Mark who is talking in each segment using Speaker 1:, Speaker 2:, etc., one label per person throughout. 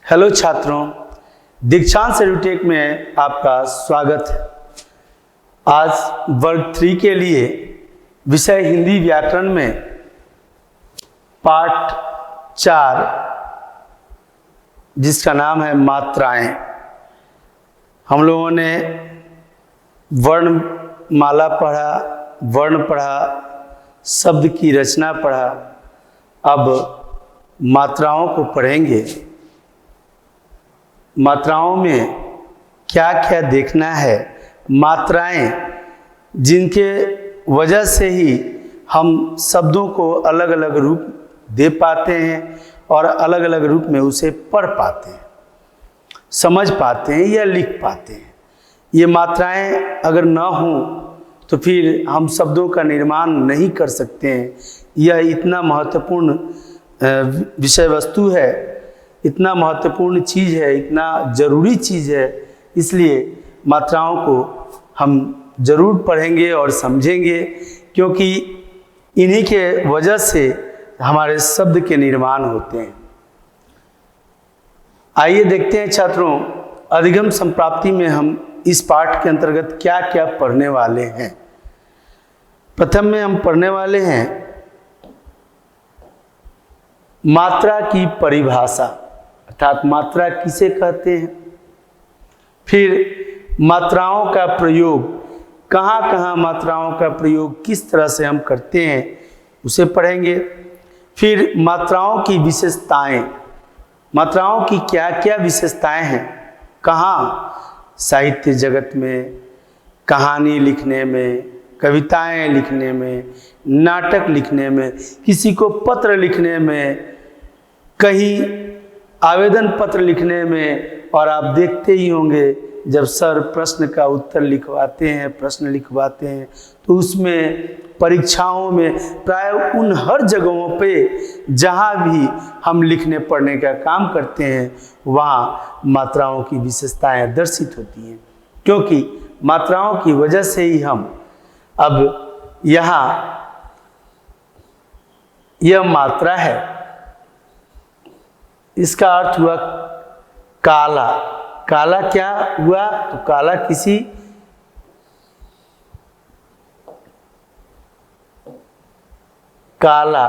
Speaker 1: Hello छात्रों, दीक्षांत edutech में आपका स्वागत है। आज वर्ग 3 के लिए विषय हिंदी व्याकरण में पाठ 4 जिसका नाम है मात्राएं। हम लोगों ने वर्णमाला पढ़ा, वर्ण पढ़ा, शब्द की रचना पढ़ा। अब मात्राओं को पढ़ेंगे। मात्राओं में क्या क्या देखना है, मात्राएं जिनके वजह से ही हम शब्दों को अलग अलग रूप दे पाते हैं और अलग अलग रूप में उसे पढ़ पाते हैं, समझ पाते हैं या लिख पाते हैं। ये मात्राएं अगर न हों तो फिर हम शब्दों का निर्माण नहीं कर सकते हैं। यह इतना महत्वपूर्ण विषय वस्तु है, इतना महत्वपूर्ण चीज़ है, इतना ज़रूरी चीज़ है। इसलिए मात्राओं को हम ज़रूर पढ़ेंगे और समझेंगे, क्योंकि इन्हीं के वजह से हमारे शब्द के निर्माण होते हैं। आइए देखते हैं छात्रों, अधिगम संप्राप्ति में हम इस पाठ के अंतर्गत क्या क्या पढ़ने वाले हैं। प्रथम में हम पढ़ने वाले हैं मात्रा की परिभाषा, अर्थात मात्रा किसे कहते हैं। फिर मात्राओं का प्रयोग, कहाँ कहाँ मात्राओं का प्रयोग किस तरह से हम करते हैं उसे पढ़ेंगे। फिर मात्राओं की विशेषताएं, मात्राओं की क्या क्या विशेषताएं हैं, कहाँ साहित्य जगत में, कहानी लिखने में, कविताएं लिखने में, नाटक लिखने में, किसी को पत्र लिखने में, कहीं आवेदन पत्र लिखने में। और आप देखते ही होंगे जब सर प्रश्न का उत्तर लिखवाते हैं, प्रश्न लिखवाते हैं, तो उसमें परीक्षाओं में प्राय उन हर जगहों पे जहाँ भी हम लिखने पढ़ने का काम करते हैं वहाँ मात्राओं की विशेषताएं दर्शित होती हैं, क्योंकि मात्राओं की वजह से ही हम अब यहाँ यह मात्रा है, इसका अर्थ हुआ काला। काला क्या हुआ? तो काला किसी काला,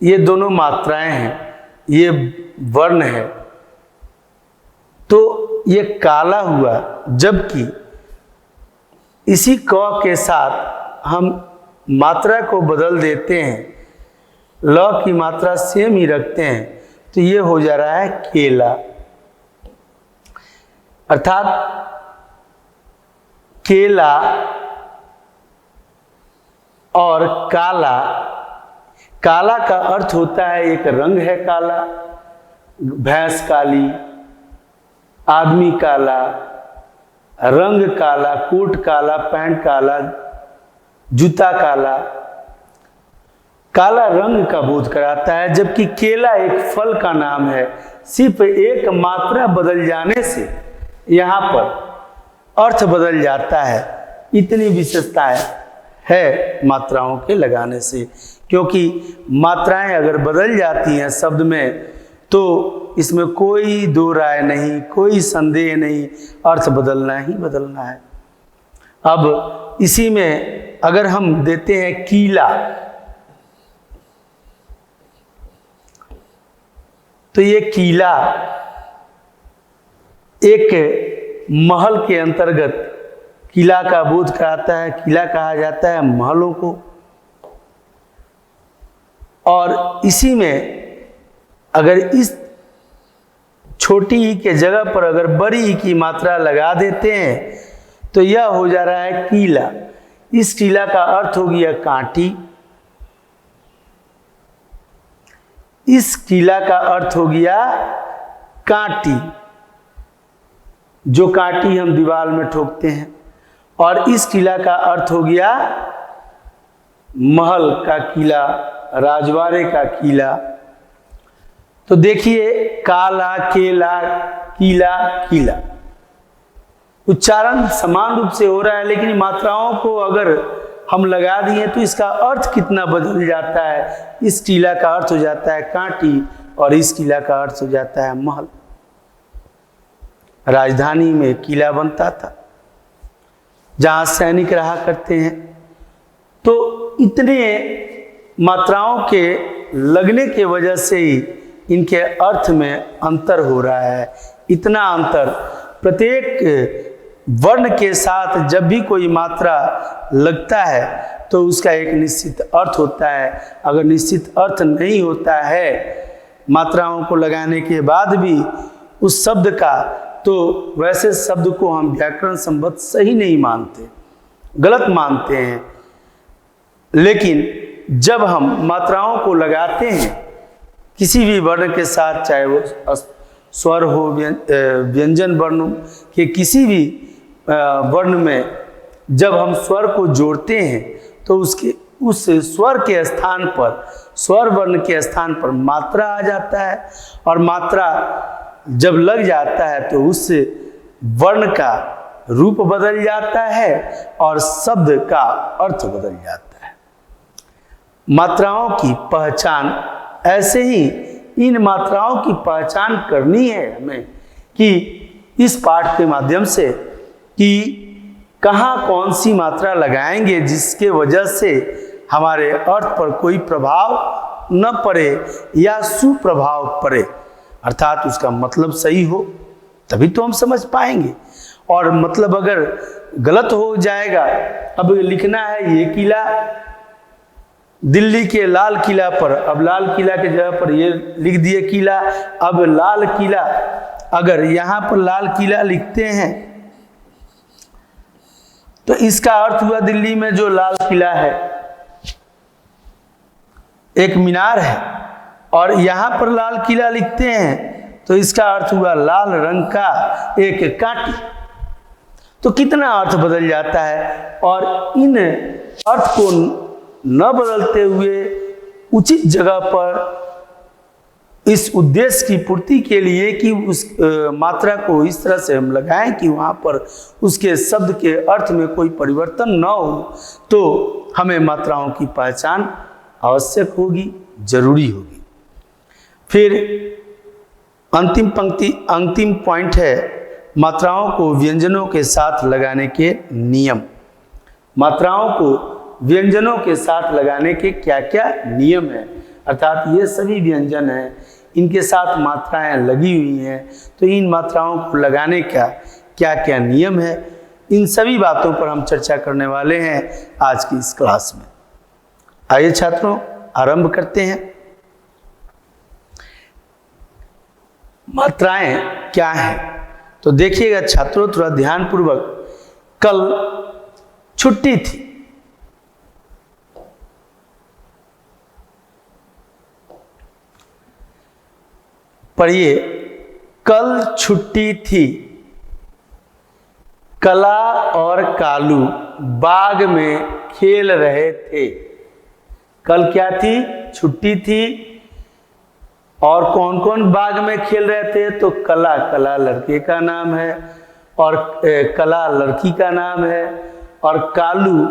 Speaker 1: ये दोनों मात्राएं हैं, ये वर्ण है, तो ये काला हुआ। जबकि इसी क के साथ हम मात्रा को बदल देते हैं, ल की मात्रा सेम ही रखते हैं, तो ये हो जा रहा है केला। अर्थात केला और काला, काला का अर्थ होता है एक रंग है काला, भैंस काली, आदमी काला, रंग काला, कोट काला, पैंट काला, जूता काला। काला रंग का बोध कराता है, जबकि केला एक फल का नाम है। सिर्फ एक मात्रा बदल जाने से यहाँ पर अर्थ बदल जाता है। इतनी विशेषताएं है मात्राओं के लगाने से, क्योंकि मात्राएं अगर बदल जाती हैं शब्द में तो इसमें कोई दो राय नहीं, कोई संदेह नहीं, अर्थ बदलना ही बदलना है। अब इसी में अगर हम देते हैं कीला, तो ये कीला एक महल के अंतर्गत किला का बोध कराता है। किला कहा जाता है महलों को। और इसी में अगर इस छोटी ई के जगह पर अगर बड़ी ई की मात्रा लगा देते हैं तो यह हो जा रहा है कीला। इस कीला का अर्थ हो गया कांटी, इस कीला का अर्थ हो गया कांटी, जो कांटी हम दीवार में ठोकते हैं। और इस किला का अर्थ हो गया महल का किला, राजवाड़े का किला। तो देखिए काला, केला, कीला, किला, उच्चारण समान रूप से हो रहा है, लेकिन मात्राओं को अगर हम लगा दिए तो इसका अर्थ कितना बदल जाता है। इस टीला का अर्थ हो जाता है कांटी और इस किला का अर्थ हो जाता है महल। राजधानी में किला बनता था जहां सैनिक रहा करते हैं। तो इतने मात्राओं के लगने के वजह से ही इनके अर्थ में अंतर हो रहा है। इतना अंतर, प्रत्येक वर्ण के साथ जब भी कोई मात्रा लगता है तो उसका एक निश्चित अर्थ होता है। अगर निश्चित अर्थ नहीं होता है मात्राओं को लगाने के बाद भी उस शब्द का, तो वैसे शब्द को हम व्याकरण संबद्ध सही नहीं मानते, गलत मानते हैं। लेकिन जब हम मात्राओं को लगाते हैं किसी भी वर्ण के साथ, चाहे वो स्वर हो, व्यंजन वर्ण के किसी भी वर्ण में, जब हम स्वर को जोड़ते हैं तो उस स्वर के स्थान पर, स्वर वर्ण के स्थान पर मात्रा आ जाता है। और मात्रा जब लग जाता है तो उस वर्ण का रूप बदल जाता है और शब्द का अर्थ बदल जाता है। मात्राओं की पहचान, ऐसे ही इन मात्राओं की पहचान करनी है हमें कि इस पाठ के माध्यम से कि कहाँ कौन सी मात्रा लगाएंगे जिसके वजह से हमारे अर्थ पर कोई प्रभाव न पड़े या सुप्रभाव पड़े, अर्थात उसका मतलब सही हो, तभी तो हम समझ पाएंगे। और मतलब अगर गलत हो जाएगा, अब लिखना है ये किला दिल्ली के लाल किला पर, अब लाल किला के जगह पर ये लिख दिए किला, अब लाल किला, अगर यहाँ पर लाल किला लिखते हैं तो इसका अर्थ हुआ दिल्ली में जो लाल किला है एक मीनार है, और यहाँ पर लाल किला लिखते हैं तो इसका अर्थ हुआ लाल रंग का एक कांटी। तो कितना अर्थ बदल जाता है। और इन अर्थ को न बदलते हुए उचित जगह पर इस उद्देश्य की पूर्ति के लिए कि उस मात्रा को इस तरह से हम लगाएं कि वहाँ पर उसके शब्द के अर्थ में कोई परिवर्तन न हो, तो हमें मात्राओं की पहचान आवश्यक होगी, जरूरी होगी। फिर अंतिम पंक्ति, अंतिम पॉइंट है मात्राओं को व्यंजनों के साथ लगाने के नियम। मात्राओं को व्यंजनों के साथ लगाने के क्या क्या नियम हैं, अर्थात ये सभी व्यंजन हैं, इनके साथ मात्राएं लगी हुई हैं, तो इन मात्राओं को लगाने का क्या क्या नियम है, इन सभी बातों पर हम चर्चा करने वाले हैं आज की इस क्लास में। आइए छात्रों, आरंभ करते हैं। मात्राएं क्या हैं, तो देखिएगा छात्रों थोड़ा ध्यानपूर्वक। कल छुट्टी थी, पढ़िए, कल छुट्टी थी, कला और कालू बाग में खेल रहे थे। कल क्या थी? छुट्टी थी। और कौन कौन बाग में खेल रहे थे? तो कला, कला लड़के का नाम है, और कला लड़की का नाम है, और कालू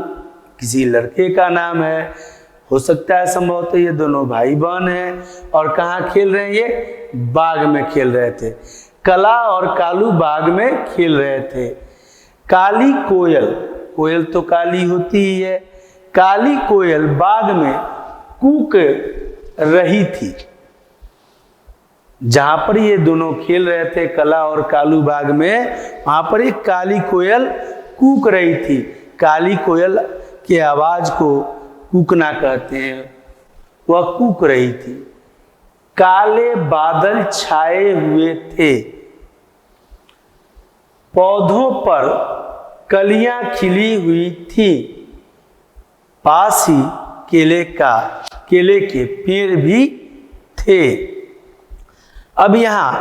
Speaker 1: किसी लड़के का नाम है। हो सकता है संभवतः ये दोनों भाई बहन हैं। और कहाँ खेल रहे हैं? ये बाग में खेल रहे थे। कला और कालू बाग में खेल रहे थे। काली कोयल, कोयल तो काली होती ही है, काली कोयल बाग में कूक रही थी। जहां पर ये दोनों खेल रहे थे, कला और कालू बाग में, वहां पर एक काली कोयल कूक रही थी। काली कोयल के आवाज को कूकना कहते हैं, वह कूक रही थी। काले बादल छाए हुए थे, पौधों पर कलियां खिली हुई थी, पास ही केले के पेड़ भी थे। अब यहां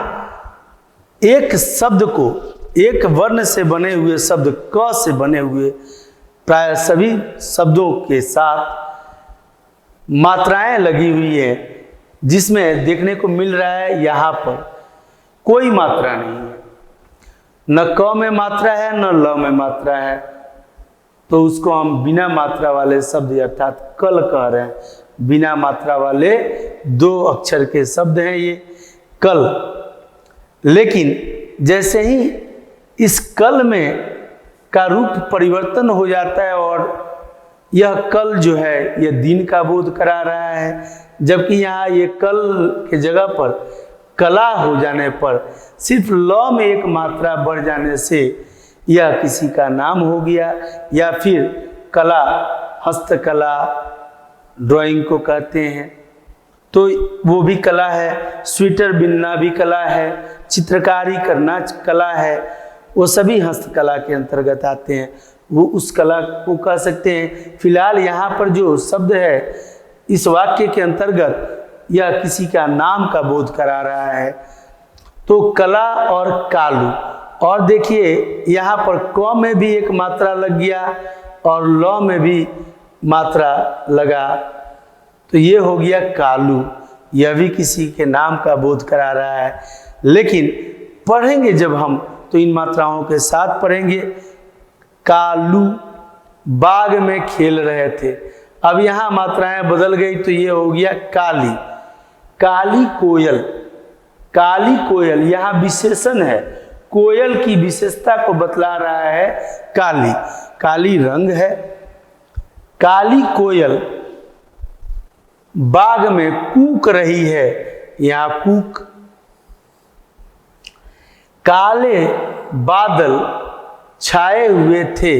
Speaker 1: एक शब्द को, एक वर्ण से बने हुए शब्द क से बने हुए प्राय सभी शब्दों के साथ मात्राएं लगी हुई है, जिसमें देखने को मिल रहा है यहाँ पर कोई मात्रा नहीं है, न क में मात्रा है न ल में मात्रा है, तो उसको हम बिना मात्रा वाले शब्द अर्थात कल कह रहे हैं। बिना मात्रा वाले 2 अक्षर के शब्द हैं ये कल। लेकिन जैसे ही इस कल में का रूप परिवर्तन हो जाता है और यह कल जो है यह दिन का बोध करा रहा है, जबकि यहाँ ये कल के जगह पर कला हो जाने पर सिर्फ ल में एक मात्रा बढ़ जाने से यह किसी का नाम हो गया। या फिर कला, हस्तकला, ड्राइंग को कहते हैं तो वो भी कला है, स्वेटर बिनना भी कला है, चित्रकारी करना कला है, वो सभी हस्तकला के अंतर्गत आते हैं, वो उस कला को कह सकते हैं। फिलहाल यहाँ पर जो शब्द है इस वाक्य के अंतर्गत यह किसी का नाम का बोध करा रहा है। तो कला और कालू, और देखिए यहाँ पर क में भी एक मात्रा लग गया और ल में भी मात्रा लगा, तो ये हो गया कालू, यह भी किसी के नाम का बोध करा रहा है। लेकिन पढ़ेंगे जब हम तो इन मात्राओं के साथ पढ़ेंगे। कालू बाग में खेल रहे थे, अब यहाँ मात्राएं बदल गई तो ये हो गया काली। काली कोयल, काली कोयल यहाँ विशेषण है, कोयल की विशेषता को बतला रहा है काली। काली रंग है, काली कोयल बाग में कूक रही है, यहाँ कूक। काले बादल छाए हुए थे,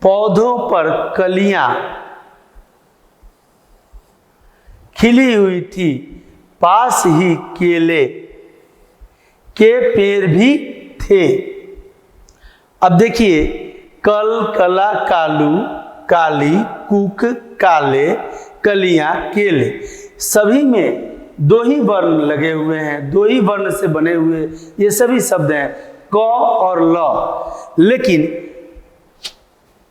Speaker 1: पौधों पर कलियां खिली हुई थी, पास ही केले के पेड़ भी थे। अब देखिए कल, कला, कालू, काली, कूक, काले, कलियां, केले, सभी में 2 ही वर्ण लगे हुए हैं, 2 ही वर्ण से बने हुए ये सभी शब्द हैं, क और ल। लेकिन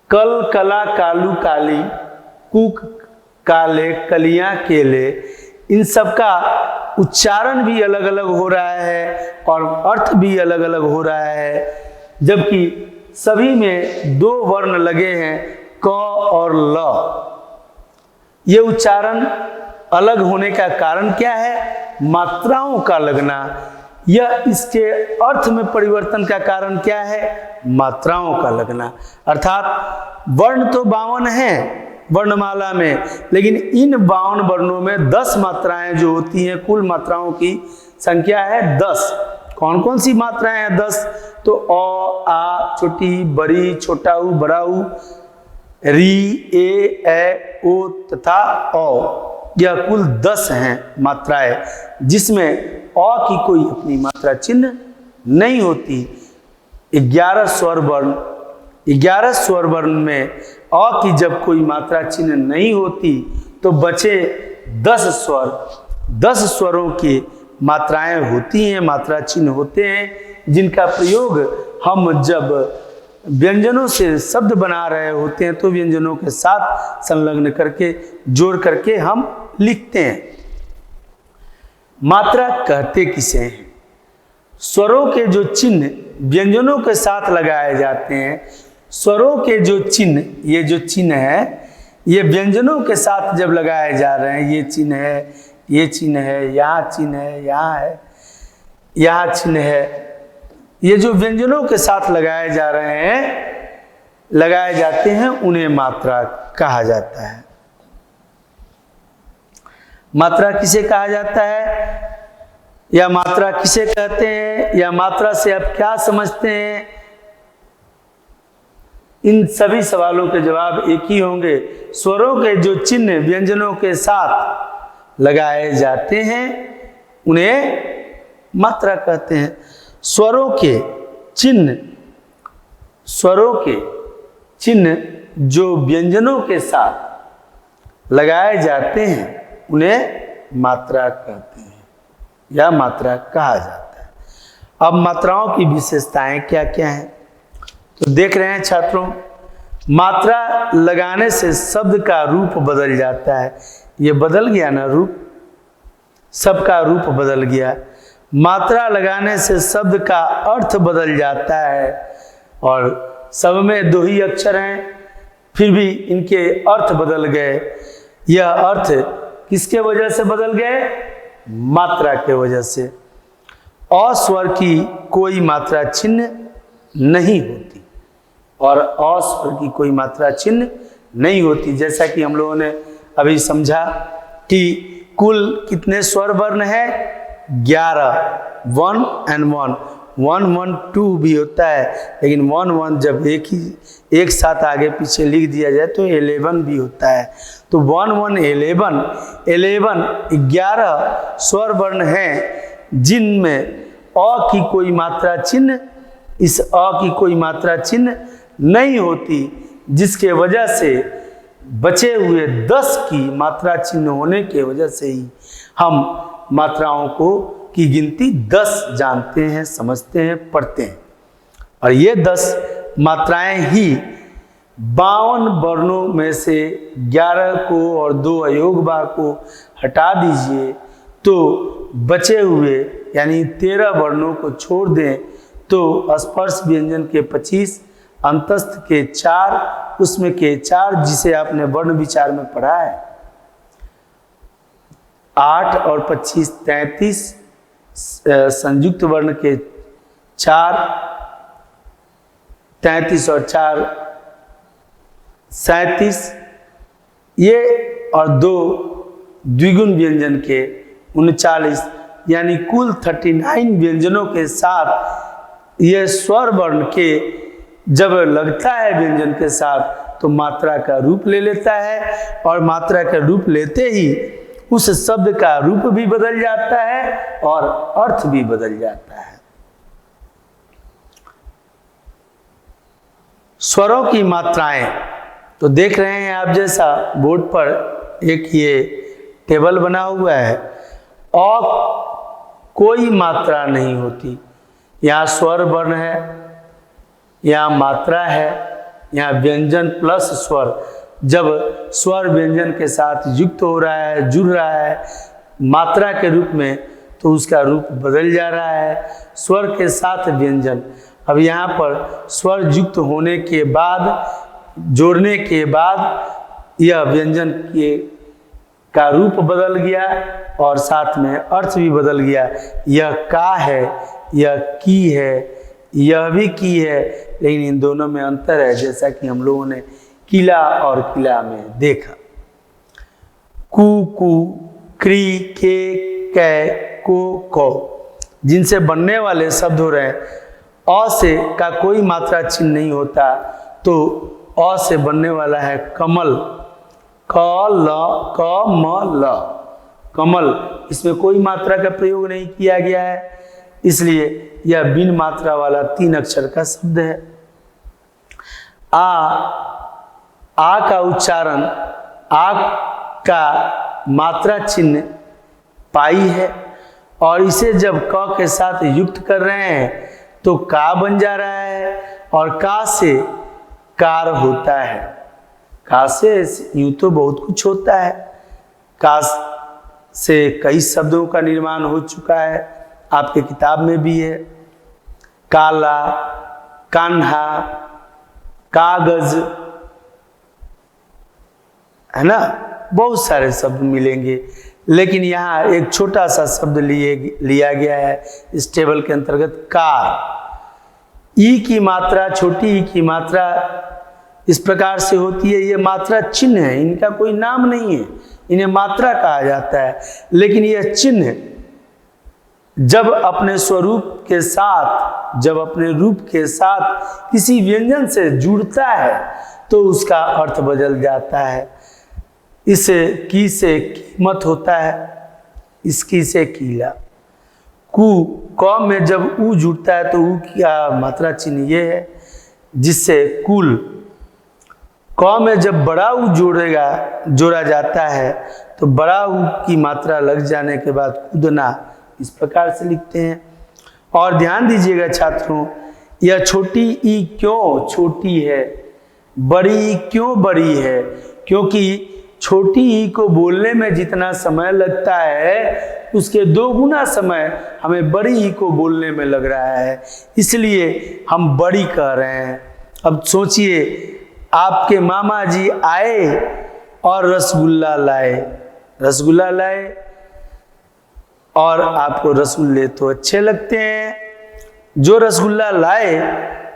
Speaker 1: कल, कला, कालू, काली, कूक, काले, कलियां, केले, इन सब का उच्चारण भी अलग अलग हो रहा है और अर्थ भी अलग अलग हो रहा है, जबकि सभी में 2 वर्ण लगे हैं, क और ल। ये उच्चारण अलग होने का कारण क्या है? मात्राओं का लगना। यह इसके अर्थ में परिवर्तन का कारण क्या है? मात्राओं का लगना। अर्थात वर्ण तो 52 हैं वर्णमाला में, लेकिन इन 52 वर्णों में 10 मात्राएं जो होती हैं, कुल मात्राओं की संख्या है 10। कौन कौन सी मात्राएं हैं 10? तो अ, आ, छोटी, बड़ी, छोटा ऊ, बड़ा ऊ, री, ए, ओ तथा औ, यह कुल 10 हैं मात्राएं, जिसमें अ की कोई अपनी मात्रा चिन्ह नहीं होती। 11 स्वर वर्ण, 11 स्वर वर्ण में अ की जब कोई मात्रा चिन्ह नहीं होती तो बचे 10 स्वर। 10 स्वरों की मात्राएं होती हैं, मात्रा चिन्ह होते हैं, जिनका प्रयोग हम जब व्यंजनों से शब्द बना रहे होते हैं तो व्यंजनों के साथ संलग्न करके, जोड़ करके हम लिखते हैं। मात्रा कहते किसे हैं? स्वरों के जो चिन्ह व्यंजनों के साथ लगाए जाते हैं, स्वरों के जो चिन्ह, ये जो चिन्ह है ये व्यंजनों के साथ जब लगाए जा रहे हैं, ये चिन्ह है, ये चिन्ह है, यहाँ चिन्ह है, यहाँ है, यहाँ चिन्ह है, ये जो व्यंजनों के साथ लगाए जा रहे हैं, लगाए जाते हैं, उन्हें मात्रा कहा जाता है। मात्रा किसे कहा जाता है या मात्रा किसे कहते हैं या मात्रा से आप क्या समझते हैं? इन सभी सवालों के जवाब एक ही होंगे। स्वरों के जो चिन्ह व्यंजनों के साथ लगाए जाते हैं उन्हें मात्रा कहते हैं। स्वरों के चिन्ह जो व्यंजनों के साथ लगाए जाते हैं उन्हें मात्रा कहते हैं या मात्रा कहा जाता है। अब मात्राओं की विशेषताएं क्या क्या हैं तो देख रहे हैं छात्रों। मात्रा लगाने से शब्द का रूप बदल जाता है। ये बदल गया ना रूप, सबका रूप बदल गया। मात्रा लगाने से शब्द का अर्थ बदल जाता है और सब में 2 ही अक्षर हैं, फिर भी इनके अर्थ बदल गए। यह अर्थ किसके वजह से बदल गए? मात्रा के वजह से। अ स्वर की कोई मात्रा चिन्ह नहीं होती, और अ स्वर की कोई मात्रा चिन्ह नहीं होती। जैसा कि हम लोगों ने अभी समझा कि कुल कितने स्वर वर्ण है? 11, 1 and 1, 1 1 2 भी होता है, लेकिन 1 1 जब एक साथ आगे पीछे लिख दिया जाए तो 11 भी होता है। तो 1 1 11 11 स्वर वर्ण हैं जिनमें अ की कोई मात्रा चिन्ह, इस अ की कोई मात्रा चिन्ह नहीं होती, जिसके वजह से बचे हुए 10 की मात्रा चिन्ह होने के वजह से ही हम मात्राओं को की गिनती 10 जानते हैं, समझते हैं, पढ़ते हैं। और ये 10 मात्राएं ही 52 वर्णों में से 11 को और 2 अयोग बार को हटा दीजिए तो बचे हुए यानी 13 वर्णों को छोड़ दें तो स्पर्श व्यंजन के 25, अंतस्थ के 4, उसमें के 4 जिसे आपने वर्ण विचार में पढ़ा है, 8 और 25 33, संयुक्त वर्ण के 4, 33 और 4 37, ये और 2 द्विगुण व्यंजन के 39, यानी कुल 39 व्यंजनों के साथ ये स्वर वर्ण के जब लगता है व्यंजन के साथ तो मात्रा का रूप ले लेता है, और मात्रा का रूप लेते ही उस शब्द का रूप भी बदल जाता है और अर्थ भी बदल जाता है। स्वरों की मात्राएं तो देख रहे हैं आप, जैसा बोर्ड पर एक ये टेबल बना हुआ है, और कोई मात्रा नहीं होती। यहाँ स्वर वर्ण है, यहाँ मात्रा है, यहाँ व्यंजन प्लस स्वर। जब स्वर व्यंजन के साथ युक्त हो रहा है, जुड़ रहा है मात्रा के रूप में, तो उसका रूप बदल जा रहा है। स्वर के साथ व्यंजन, अब यहाँ पर स्वर युक्त होने के बाद, जोड़ने के बाद यह व्यंजन का रूप बदल गया और साथ में अर्थ भी बदल गया। यह का है, यह की है, यह भी की है, लेकिन इन दोनों में अंतर है, जैसा कि हम लोगों ने किला और किला में देखा। कु, क्री, के, कै, को, जिनसे बनने वाले शब्द हो रहे हैं, अ से का कोई मात्रा चिन्ह नहीं होता, तो अ से बनने वाला है कमल, क, ल, क, म, ल, कमल। इसमें कोई मात्रा का प्रयोग नहीं किया गया है, इसलिए यह बिन मात्रा वाला 3 अक्षर का शब्द है। आ का उच्चारण, आ का मात्रा चिन्ह पाई है, और इसे जब क के साथ युक्त कर रहे हैं तो का बन जा रहा है, और का से कार होता है। का से यूं तो बहुत कुछ होता है, का से कई शब्दों का निर्माण हो चुका है, आपके किताब में भी है। काला, कान्हा, कागज, है ना, बहुत सारे शब्द मिलेंगे, लेकिन यहाँ एक छोटा सा शब्द लिया गया है इस टेबल के अंतर्गत, कार। ई की मात्रा, छोटी ई की मात्रा इस प्रकार से होती है, ये मात्रा चिन्ह है, इनका कोई नाम नहीं है, इन्हें मात्रा कहा जाता है। लेकिन यह चिन्ह जब अपने स्वरूप के साथ, जब अपने रूप के साथ किसी व्यंजन से जुड़ता है तो उसका अर्थ बदल जाता है। इसे की से कीमत होता है, इसकी से कीला। क में जब ऊ जुड़ता है तो ऊ का मात्रा चिन्ह ये है, जिससे कुल। क में जब बड़ा ऊ जोड़ा जाता है तो बड़ा ऊ की मात्रा लग जाने के बाद कूदना, इस प्रकार से लिखते हैं। और ध्यान दीजिएगा छात्रों, यह छोटी ई क्यों छोटी है, बड़ी ई क्यों बड़ी है? क्योंकि छोटी ई को बोलने में जितना समय लगता है उसके 2 गुना समय हमें बड़ी ई को बोलने में लग रहा है, इसलिए हम बड़ी कह रहे हैं। अब सोचिए, आपके मामा जी आए और रसगुल्ला लाए, रसगुल्ला लाए, और आपको रसगुल्ले तो अच्छे लगते हैं। जो रसगुल्ला लाए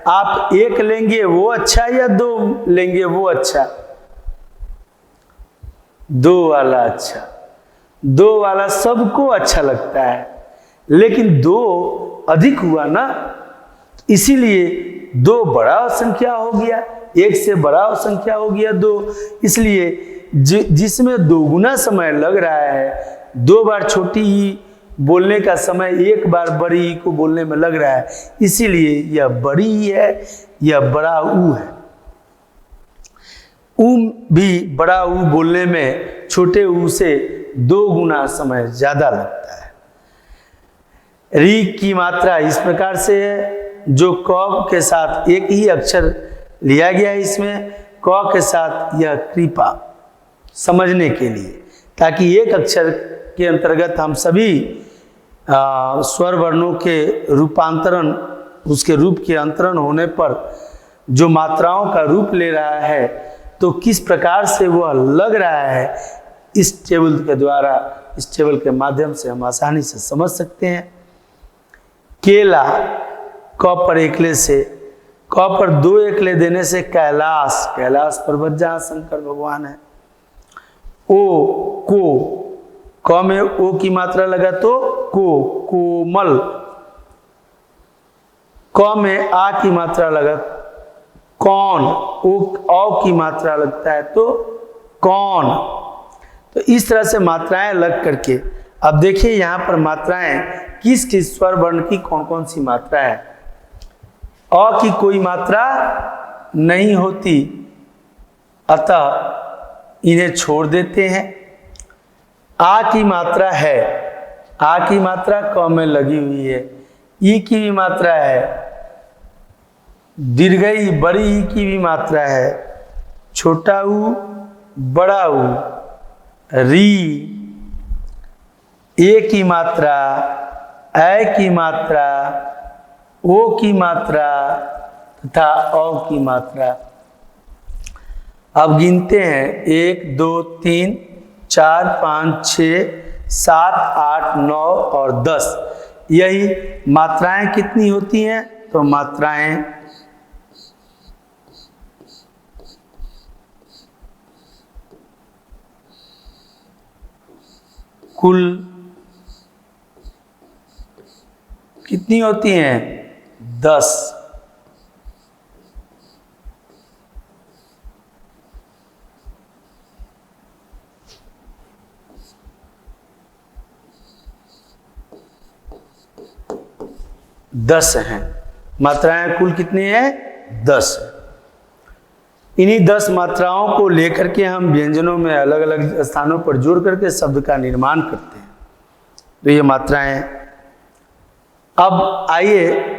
Speaker 1: आप एक लेंगे वो अच्छा या दो लेंगे वो अच्छा? दो वाला अच्छा। दो वाला सबको अच्छा लगता है, लेकिन दो अधिक हुआ ना, इसीलिए दो बड़ा संख्या हो गया, एक से बड़ा संख्या हो गया दो। इसलिए जिसमें दोगुना समय लग रहा है, दो बार छोटी ई बोलने का समय एक बार बड़ी ई को बोलने में लग रहा है, इसीलिए यह बड़ी ई है, यह बड़ा ऊ है। ऊ भी बड़ा ऊ बोलने में छोटे ऊ से 2 गुना समय ज्यादा लगता है। री की मात्रा इस प्रकार से है, जो क के साथ एक ही अक्षर लिया गया है, इसमें क के साथ यह कृपा समझने के लिए, ताकि एक अक्षर के अंतर्गत हम सभी स्वर वर्णों के रूपांतरण, उसके रूप के अंतरण होने पर जो मात्राओं का रूप ले रहा है, तो किस प्रकार से वह लग रहा है, इस टेबल के द्वारा, इस टेबल के माध्यम से हम आसानी से समझ सकते हैं। केला, क पर एकले से, क पर 2 एकले देने से कैलाश, कैलाश पर्वत जहाँ शंकर भगवान है। ओ, को, क में ओ की मात्रा लगा तो को, कोमल। क में आ की मात्रा लगा कौन, ओ की मात्रा लगता है तो कौन। तो इस तरह से मात्राएं लग करके, अब देखिए यहां पर मात्राएं किस किस स्वर वर्ण की कौन कौन सी मात्रा है। अ की कोई मात्रा नहीं होती, अतः इन्हें छोड़ देते हैं। आ की मात्रा है, आ की मात्रा क में लगी हुई है। ई की भी मात्रा है, दीर्घई बड़ी ई की भी मात्रा है, छोटा ऊ बड़ा ऊ। री, ए की मात्रा, ऐ की मात्रा, ओ की मात्रा तथा औ की मात्रा। अब गिनते हैं 1 2 3 4 5 6 7 8 9 और 10। यही मात्राएं कितनी होती हैं? तो मात्राएं कुल कितनी होती हैं? 10। हैं मात्राएं, कुल कितनी है? 10। इन्हीं 10 मात्राओं को लेकर के हम व्यंजनों में अलग अलग स्थानों पर जोड़ करके शब्द का निर्माण करते हैं। तो ये मात्राएं, अब आइए,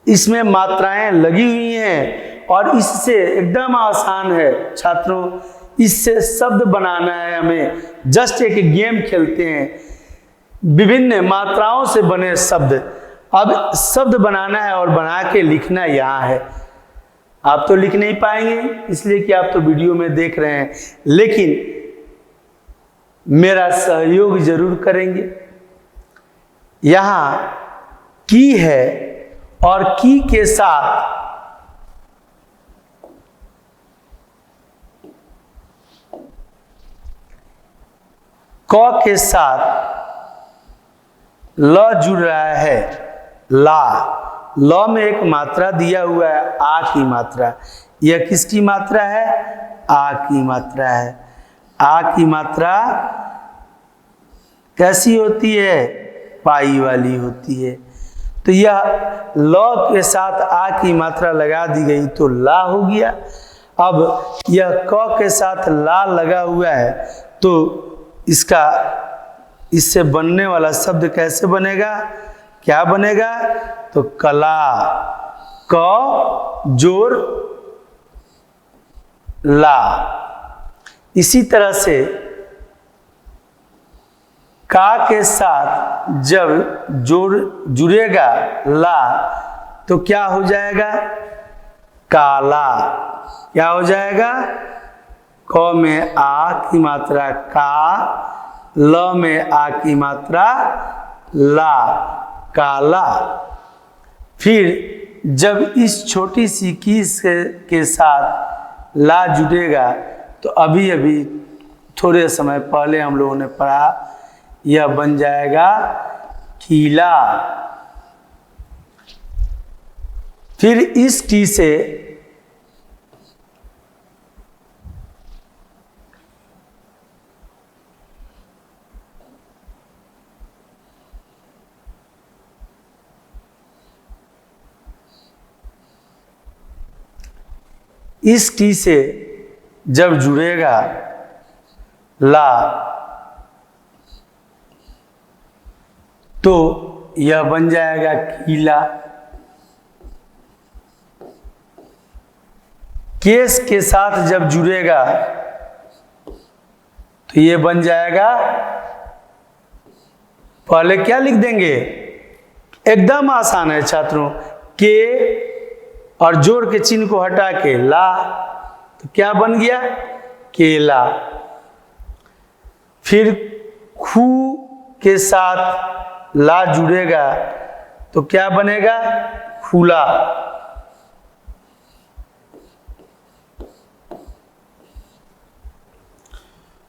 Speaker 1: इसमें मात्राएं लगी हुई हैं और इससे एकदम आसान है छात्रों, इससे शब्द बनाना है हमें। जस्ट एक गेम खेलते हैं, विभिन्न मात्राओं से बने शब्द। अब शब्द बनाना है और बना के लिखना यहाँ है। आप तो लिख नहीं पाएंगे इसलिए कि आप तो वीडियो में देख रहे हैं, लेकिन मेरा सहयोग जरूर करेंगे। यहाँ की है और की के साथ क के साथ ल जुड़ रहा है, ला। ल में एक मात्रा दिया हुआ है, आ की मात्रा। यह किसकी मात्रा है? आ की मात्रा है। आ की मात्रा कैसी होती है? पाई वाली होती है। तो यह ल के साथ आ की मात्रा लगा दी गई तो ला हो गया। अब यह क के साथ ला लगा हुआ है, तो इससे बनने वाला शब्द कैसे बनेगा? क्या बनेगा? तो कला, क जोर ला। इसी तरह से का के साथ जब जोड़ जुड़ेगा ला तो क्या हो जाएगा? काला। क्या हो जाएगा? क में आ की मात्रा का, ल में आ की मात्रा ला, काला। फिर जब इस छोटी सी की के साथ ला जुड़ेगा तो अभी अभी थोड़े समय पहले हम लोगों ने पढ़ा, यह बन जाएगा कीला। फिर इस टी से जब जुड़ेगा ला तो यह बन जाएगा कीला। केस के साथ जब जुड़ेगा तो यह बन जाएगा, पहले क्या लिख देंगे, एकदम आसान है छात्रों, के और जोड़ के चिन्ह को हटा के ला, तो क्या बन गया, केला। फिर खू के साथ ला जुड़ेगा तो क्या बनेगा, खुला।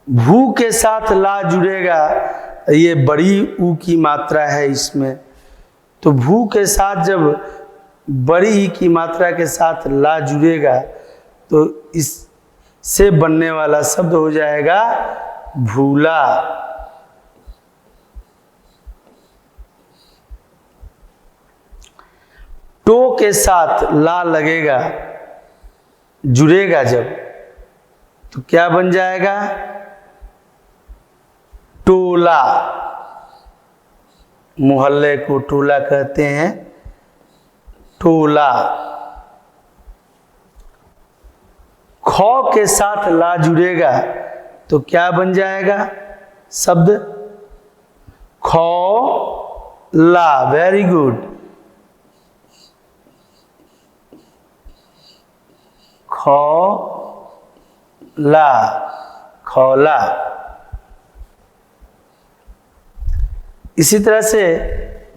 Speaker 1: भू के साथ ला जुड़ेगा, ये बड़ी ऊ की मात्रा है इसमें, तो भू के साथ जब बड़ी ई की मात्रा के साथ ला जुड़ेगा तो इससे बनने वाला शब्द हो जाएगा भूला। टो के साथ ला लगेगा, जुड़ेगा जब, तो क्या बन जाएगा, टोला। मोहल्ले को टोला कहते हैं, टोला। ख के साथ ला जुड़ेगा तो क्या बन जाएगा शब्द, खौ ला। वेरी गुड, खौ ला, खौला। इसी तरह से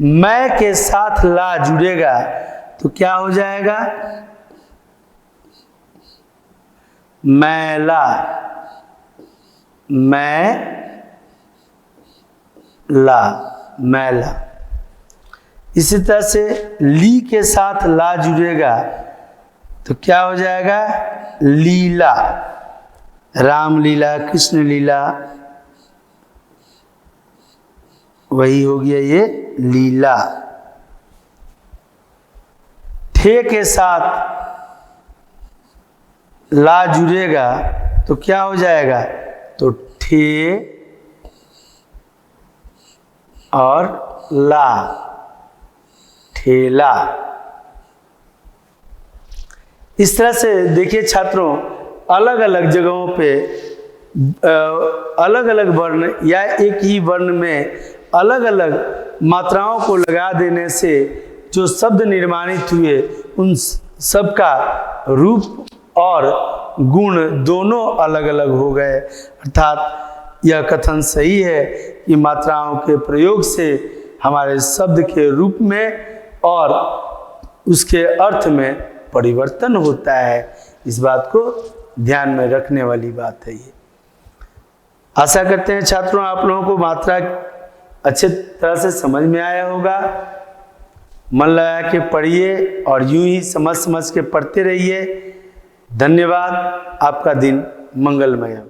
Speaker 1: मैं के साथ ला जुड़ेगा तो क्या हो जाएगा, मैला, मैं ला, मैला। इसी तरह से ली के साथ ला जुड़ेगा तो क्या हो जाएगा, लीला। रामलीला, कृष्ण लीला, वही हो गया ये लीला। ठे के साथ ला जुड़ेगा तो क्या हो जाएगा, तो ठे और ला, ठेला। इस तरह से देखिए छात्रों, अलग अलग जगहों पे अलग अलग वर्ण या एक ही वर्ण में अलग अलग मात्राओं को लगा देने से जो शब्द निर्माणित हुए उन सब का रूप और गुण दोनों अलग अलग हो गए। अर्थात यह कथन सही है कि मात्राओं के प्रयोग से हमारे शब्द के रूप में और उसके अर्थ में परिवर्तन होता है। इस बात को ध्यान में रखने वाली बात है ये। आशा करते हैं छात्रों आप लोगों को मात्रा अच्छे तरह से समझ में आया होगा। मन लगा के पढ़िए और यूं ही समझ समझ के पढ़ते रहिए। धन्यवाद। आपका दिन मंगलमय हो।